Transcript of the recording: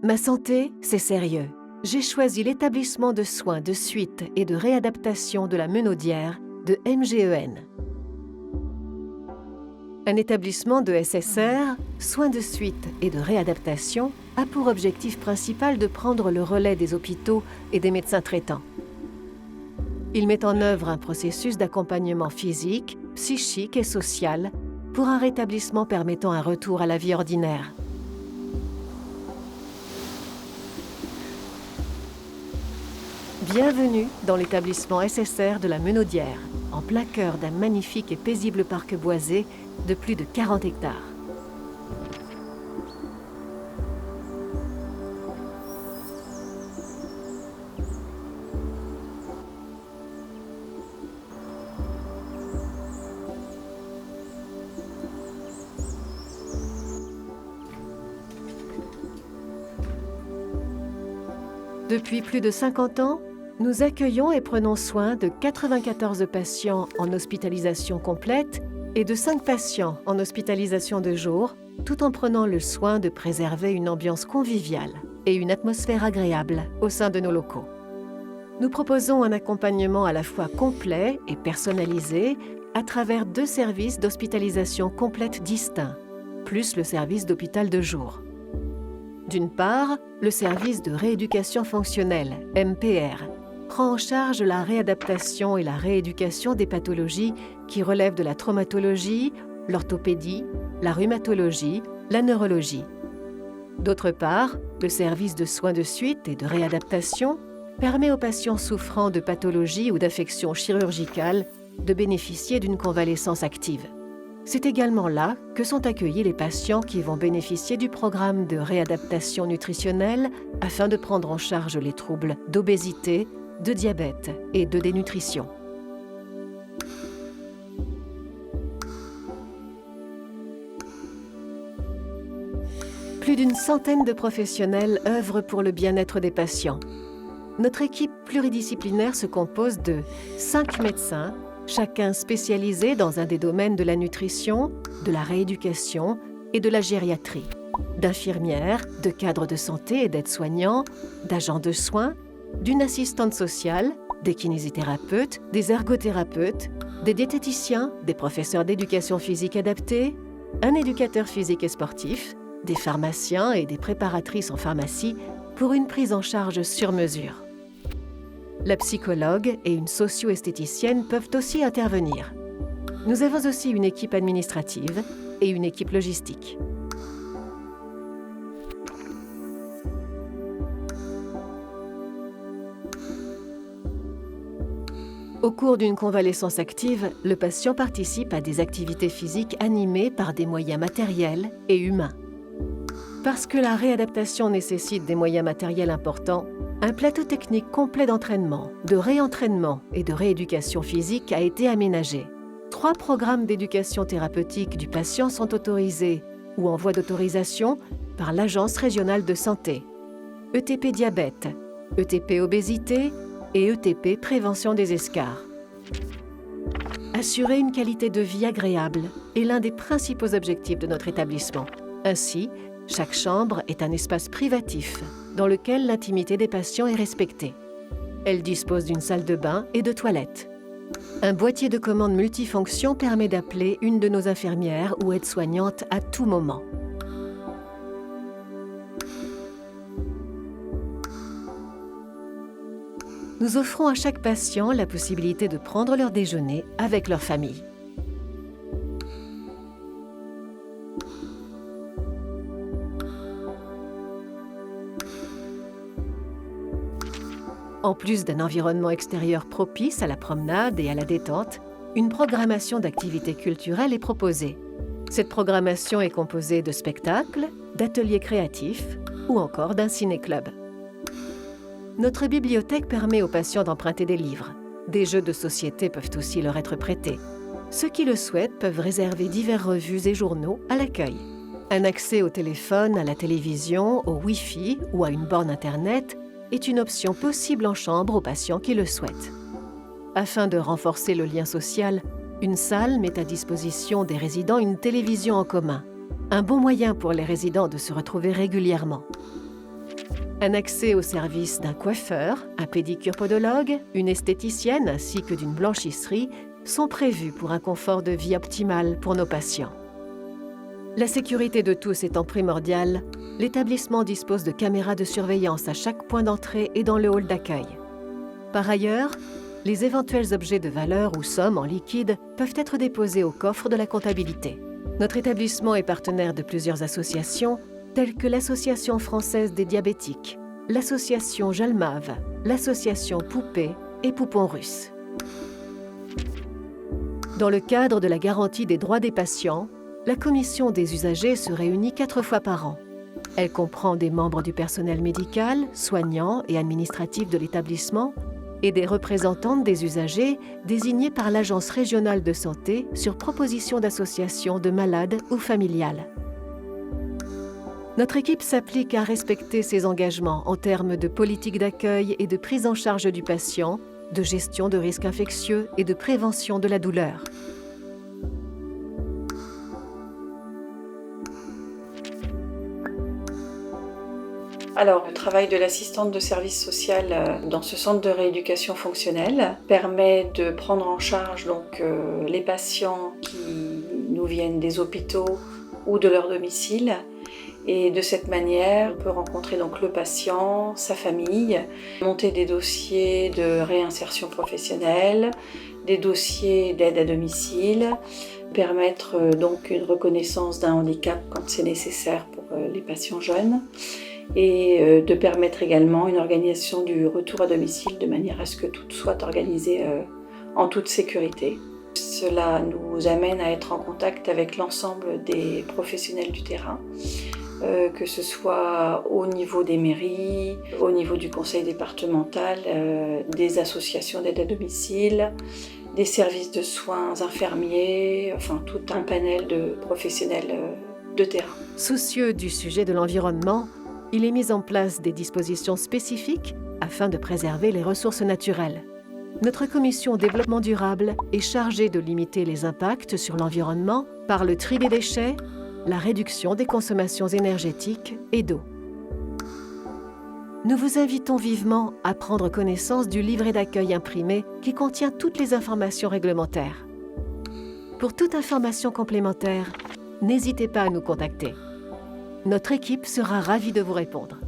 Ma santé, c'est sérieux. J'ai choisi l'établissement de soins de suite et de réadaptation de la Menaudière de MGEN. Un établissement de SSR, soins de suite et de réadaptation, a pour objectif principal de prendre le relais des hôpitaux et des médecins traitants. Il met en œuvre un processus d'accompagnement physique, psychique et social pour un rétablissement permettant un retour à la vie ordinaire. Bienvenue dans l'établissement SSR de la Menaudière, en plein cœur d'un magnifique et paisible parc boisé de plus de 40 hectares. Depuis plus de 50 ans, nous accueillons et prenons soin de 94 patients en hospitalisation complète et de 5 patients en hospitalisation de jour, tout en prenant le soin de préserver une ambiance conviviale et une atmosphère agréable au sein de nos locaux. Nous proposons un accompagnement à la fois complet et personnalisé à travers 2 services d'hospitalisation complète distincts, plus le service d'hôpital de jour. D'une part, le service de rééducation fonctionnelle, MPR, prend en charge la réadaptation et la rééducation des pathologies qui relèvent de la traumatologie, l'orthopédie, la rhumatologie, la neurologie. D'autre part, le service de soins de suite et de réadaptation permet aux patients souffrant de pathologies ou d'affections chirurgicales de bénéficier d'une convalescence active. C'est également là que sont accueillis les patients qui vont bénéficier du programme de réadaptation nutritionnelle afin de prendre en charge les troubles d'obésité, de diabète et de dénutrition. Plus d'une centaine de professionnels œuvrent pour le bien-être des patients. Notre équipe pluridisciplinaire se compose de 5 médecins, chacun spécialisé dans un des domaines de la nutrition, de la rééducation et de la gériatrie, d'infirmières, de cadres de santé et d'aides-soignants, d'agents de soins, d'une assistante sociale, des kinésithérapeutes, des ergothérapeutes, des diététiciens, des professeurs d'éducation physique adaptée, un éducateur physique et sportif, des pharmaciens et des préparatrices en pharmacie pour une prise en charge sur mesure. La psychologue et une socio-esthéticienne peuvent aussi intervenir. Nous avons aussi une équipe administrative et une équipe logistique. Au cours d'une convalescence active, le patient participe à des activités physiques animées par des moyens matériels et humains. Parce que la réadaptation nécessite des moyens matériels importants, un plateau technique complet d'entraînement, de réentraînement et de rééducation physique a été aménagé. 3 programmes d'éducation thérapeutique du patient sont autorisés ou en voie d'autorisation par l'Agence régionale de santé. ETP diabète, ETP obésité et ETP prévention des escarres. Assurer une qualité de vie agréable est l'un des principaux objectifs de notre établissement. Ainsi, chaque chambre est un espace privatif dans lequel l'intimité des patients est respectée. Elle dispose d'une salle de bain et de toilettes. Un boîtier de commande multifonction permet d'appeler une de nos infirmières ou aides-soignantes à tout moment. Nous offrons à chaque patient la possibilité de prendre leur déjeuner avec leur famille. En plus d'un environnement extérieur propice à la promenade et à la détente, une programmation d'activités culturelles est proposée. Cette programmation est composée de spectacles, d'ateliers créatifs ou encore d'un ciné-club. Notre bibliothèque permet aux patients d'emprunter des livres. Des jeux de société peuvent aussi leur être prêtés. Ceux qui le souhaitent peuvent réserver diverses revues et journaux à l'accueil. Un accès au téléphone, à la télévision, au Wi-Fi ou à une borne Internet est une option possible en chambre aux patients qui le souhaitent. Afin de renforcer le lien social, une salle met à disposition des résidents une télévision en commun, un bon moyen pour les résidents de se retrouver régulièrement. Un accès au service d'un coiffeur, un pédicure-podologue, une esthéticienne ainsi que d'une blanchisserie sont prévus pour un confort de vie optimal pour nos patients. La sécurité de tous étant primordiale, l'établissement dispose de caméras de surveillance à chaque point d'entrée et dans le hall d'accueil. Par ailleurs, les éventuels objets de valeur ou sommes en liquide peuvent être déposés au coffre de la comptabilité. Notre établissement est partenaire de plusieurs associations telles que l'Association française des diabétiques, l'Association Jalmave, l'Association Poupée et Poupons Russes. Dans le cadre de la garantie des droits des patients, la commission des usagers se réunit 4 fois par an. Elle comprend des membres du personnel médical, soignants et administratifs de l'établissement et des représentantes des usagers désignés par l'Agence régionale de santé sur proposition d'associations de malades ou familiales. Notre équipe s'applique à respecter ses engagements en termes de politique d'accueil et de prise en charge du patient, de gestion de risques infectieux et de prévention de la douleur. Alors, le travail de l'assistante de service social dans ce centre de rééducation fonctionnelle permet de prendre en charge les patients qui nous viennent des hôpitaux ou de leur domicile. Et de cette manière, on peut rencontrer le patient, sa famille, monter des dossiers de réinsertion professionnelle, des dossiers d'aide à domicile, permettre une reconnaissance d'un handicap quand c'est nécessaire pour les patients jeunes, et de permettre également une organisation du retour à domicile de manière à ce que tout soit organisé en toute sécurité. Cela nous amène à être en contact avec l'ensemble des professionnels du terrain, que ce soit au niveau des mairies, au niveau du conseil départemental, des associations d'aide à domicile, des services de soins infirmiers, enfin tout un panel de professionnels de terrain. Soucieux du sujet de l'environnement, il est mis en place des dispositions spécifiques afin de préserver les ressources naturelles. Notre commission développement durable est chargée de limiter les impacts sur l'environnement par le tri des déchets, la réduction des consommations énergétiques et d'eau. Nous vous invitons vivement à prendre connaissance du livret d'accueil imprimé qui contient toutes les informations réglementaires. Pour toute information complémentaire, n'hésitez pas à nous contacter. Notre équipe sera ravie de vous répondre.